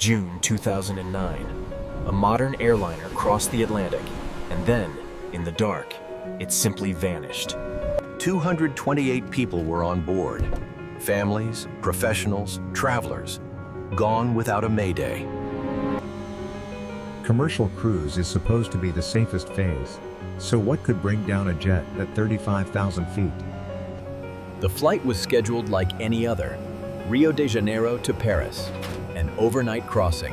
June 2009. A modern airliner crossed the Atlantic, and then, in the dark, it simply vanished. 228 people were on board. Families, professionals, travelers, gone without a mayday. Commercial cruise is supposed to be the safest phase. So what could bring down a jet at 35,000 feet? The flight was scheduled like any other, Rio de Janeiro to Paris, an overnight crossing.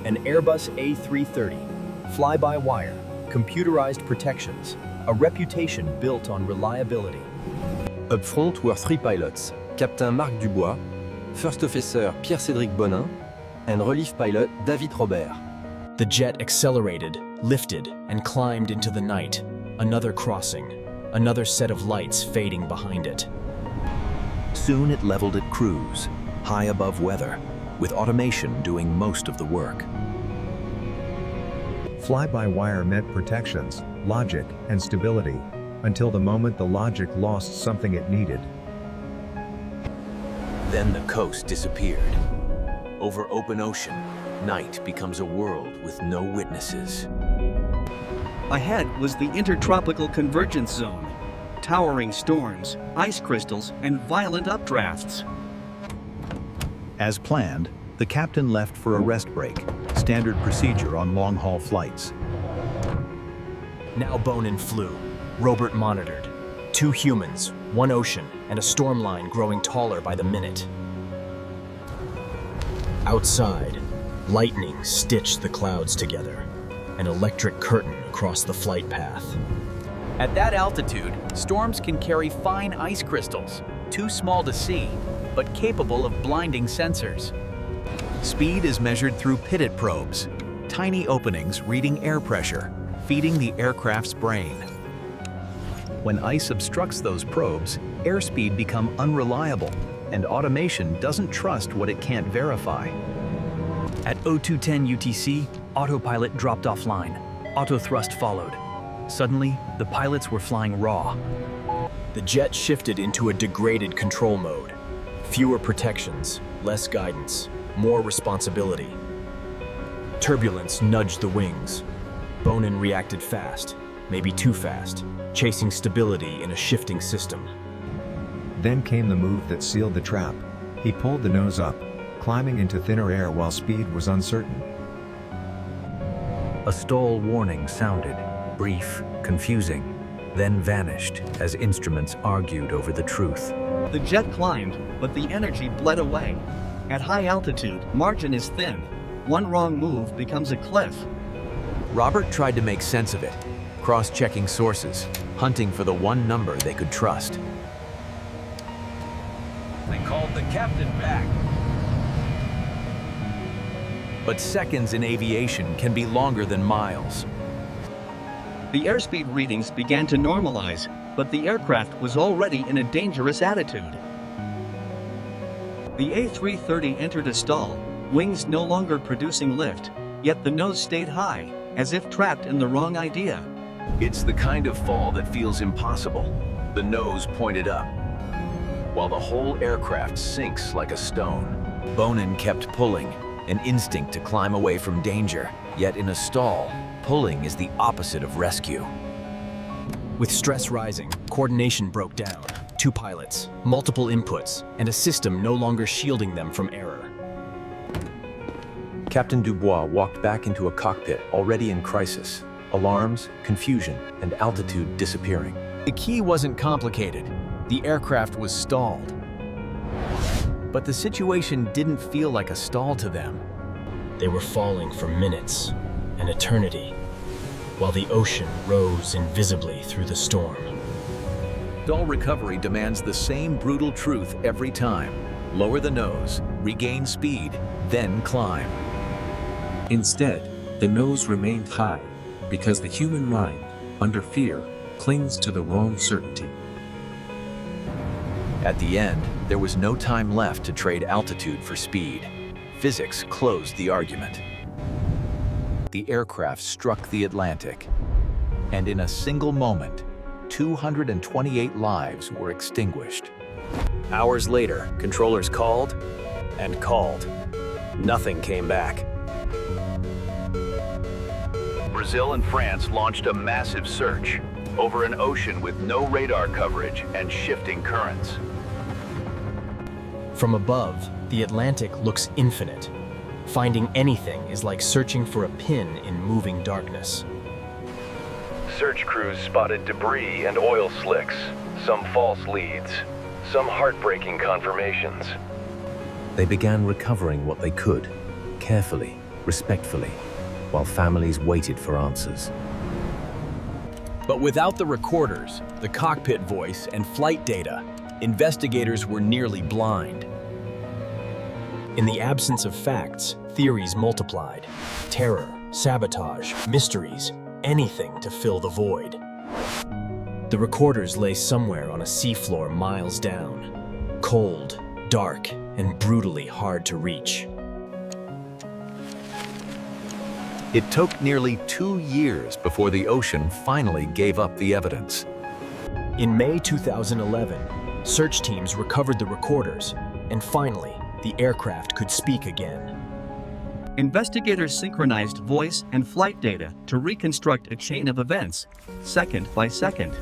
An Airbus A330, fly-by-wire, computerized protections, a reputation built on reliability. Up front were 3 pilots, Captain Marc Dubois, First Officer Pierre-Cédric Bonin, and Relief Pilot David Robert. The jet accelerated, lifted, and climbed into the night. Another crossing, another set of lights fading behind it. Soon it leveled at cruise, high above weather, with automation doing most of the work. Fly-by-wire meant protections, logic, and stability, until the moment the logic lost something it needed. Then the coast disappeared. Over open ocean, night becomes a world with no witnesses. Ahead was the Intertropical Convergence Zone. Towering storms, ice crystals, and violent updrafts. As planned, the captain left for a rest break, standard procedure on long-haul flights. Now Bonin flew. Robert monitored. 2 humans, 1 ocean, and a storm line growing taller by the minute. Outside, lightning stitched the clouds together, an electric curtain across the flight path. At that altitude, storms can carry fine ice crystals, too small to see, but capable of blinding sensors. Speed is measured through pitot probes, tiny openings reading air pressure, feeding the aircraft's brain. When ice obstructs those probes, airspeed becomes unreliable, and automation doesn't trust what it can't verify. At 0210 UTC, Autopilot dropped offline. Autothrust followed. Suddenly, the pilots were flying raw. The jet shifted into a degraded control mode. Fewer protections, less guidance, more responsibility. Turbulence nudged the wings. Bonin reacted fast, maybe too fast, chasing stability in a shifting system. Then came the move that sealed the trap. He pulled the nose up, climbing into thinner air while speed was uncertain. A stall warning sounded, brief, confusing, then vanished as instruments argued over the truth. The jet climbed, but the energy bled away. At high altitude, margin is thin. One wrong move becomes a cliff. Robert tried to make sense of it, cross-checking sources, hunting for the one number they could trust. They called the captain back. But seconds in aviation can be longer than miles. The airspeed readings began to normalize, but the aircraft was already in a dangerous attitude. The A330 entered a stall, wings no longer producing lift, yet the nose stayed high, as if trapped in the wrong idea. It's the kind of fall that feels impossible, the nose pointed up, while the whole aircraft sinks like a stone. Bonin kept pulling, an instinct to climb away from danger, yet in a stall, pulling is the opposite of rescue. With stress rising, coordination broke down. 2 pilots, multiple inputs, and a system no longer shielding them from error. Captain Dubois walked back into a cockpit already in crisis. Alarms, confusion, and altitude disappearing. The key wasn't complicated. The aircraft was stalled. But the situation didn't feel like a stall to them. They were falling for minutes, an eternity, while the ocean rose invisibly through the storm. Stall recovery demands the same brutal truth every time. Lower the nose, regain speed, then climb. Instead, the nose remained high, because the human mind, under fear, clings to the wrong certainty. At the end, there was no time left to trade altitude for speed. Physics closed the argument. The aircraft struck the Atlantic, and in a single moment, 228 lives were extinguished. Hours later, controllers called and called. Nothing came back. Brazil and France launched a massive search over an ocean with no radar coverage and shifting currents. From above, the Atlantic looks infinite. Finding anything is like searching for a pin in moving darkness. Search crews spotted debris and oil slicks, some false leads, some heartbreaking confirmations. They began recovering what they could, carefully, respectfully, while families waited for answers. But without the recorders, the cockpit voice, and flight data, investigators were nearly blind. In the absence of facts, theories multiplied. Terror, sabotage, mysteries, anything to fill the void. The recorders lay somewhere on a seafloor miles down. Cold, dark, and brutally hard to reach. It took nearly 2 years before the ocean finally gave up the evidence. In May 2011, search teams recovered the recorders, and finally, the aircraft could speak again. Investigators synchronized voice and flight data to reconstruct a chain of events, second by second.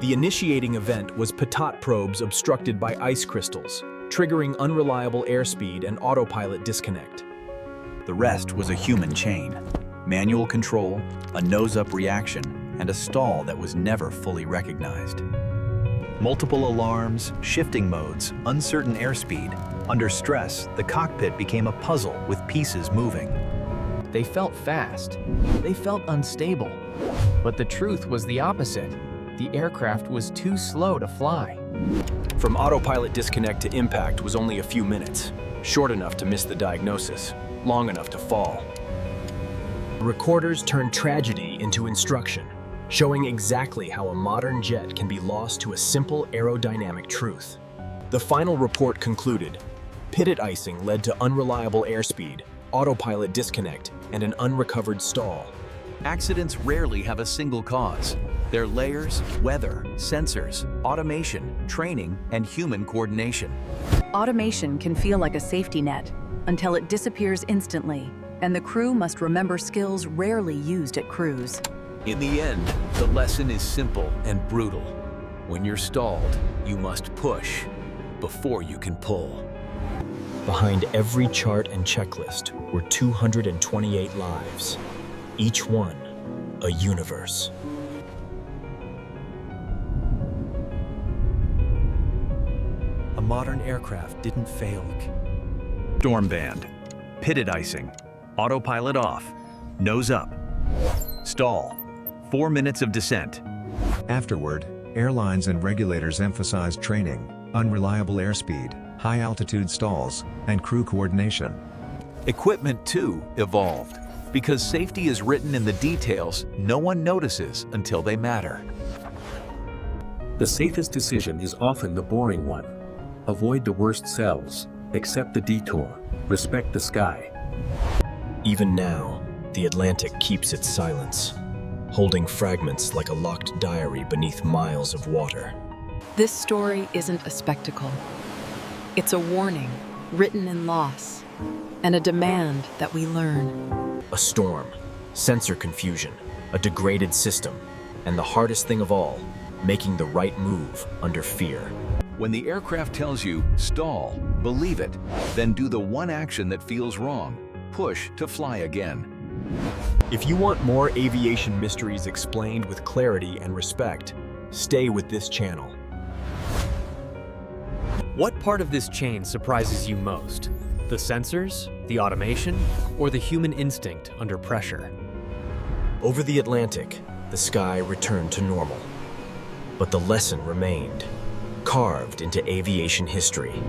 The initiating event was pitot probes obstructed by ice crystals, triggering unreliable airspeed and autopilot disconnect. The rest was a human chain. Manual control, a nose-up reaction, and a stall that was never fully recognized. Multiple alarms, shifting modes, uncertain airspeed. Under stress, the cockpit became a puzzle with pieces moving. They felt fast. They felt unstable. But the truth was the opposite. The aircraft was too slow to fly. From autopilot disconnect to impact was only a few minutes, short enough to miss the diagnosis, long enough to fall. The recorders turned tragedy into instruction, showing exactly how a modern jet can be lost to a simple aerodynamic truth. The final report concluded, pitot icing led to unreliable airspeed, autopilot disconnect, and an unrecovered stall. Accidents rarely have a single cause. They're layers, weather, sensors, automation, training, and human coordination. Automation can feel like a safety net until it disappears instantly, and the crew must remember skills rarely used at cruise. In the end, the lesson is simple and brutal. When you're stalled, you must push before you can pull. Behind every chart and checklist were 228 lives, each one a universe. A modern aircraft didn't fail. Storm band, pitot icing, autopilot off, nose up, stall, 4 minutes of descent. Afterward, airlines and regulators emphasized training, unreliable airspeed, high-altitude stalls, and crew coordination. Equipment, too, evolved. Because safety is written in the details no one notices until they matter. The safest decision is often the boring one. Avoid the worst cells, accept the detour, respect the sky. Even now, the Atlantic keeps its silence, holding fragments like a locked diary beneath miles of water. This story isn't a spectacle. It's a warning, written in loss, and a demand that we learn. A storm, sensor confusion, a degraded system, and the hardest thing of all, making the right move under fear. When the aircraft tells you, stall, believe it, then do the one action that feels wrong. Push to fly again. If you want more aviation mysteries explained with clarity and respect, stay with this channel. What part of this chain surprises you most? The sensors, the automation, or the human instinct under pressure? Over the Atlantic, the sky returned to normal. But the lesson remained, carved into aviation history.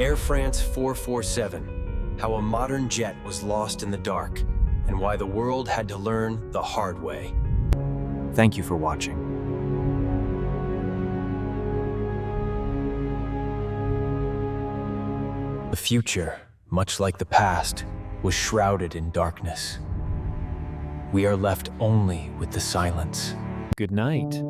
Air France 447, how a modern jet was lost in the dark, and why the world had to learn the hard way. Thank you for watching. The future, much like the past, was shrouded in darkness. We are left only with the silence. Good night.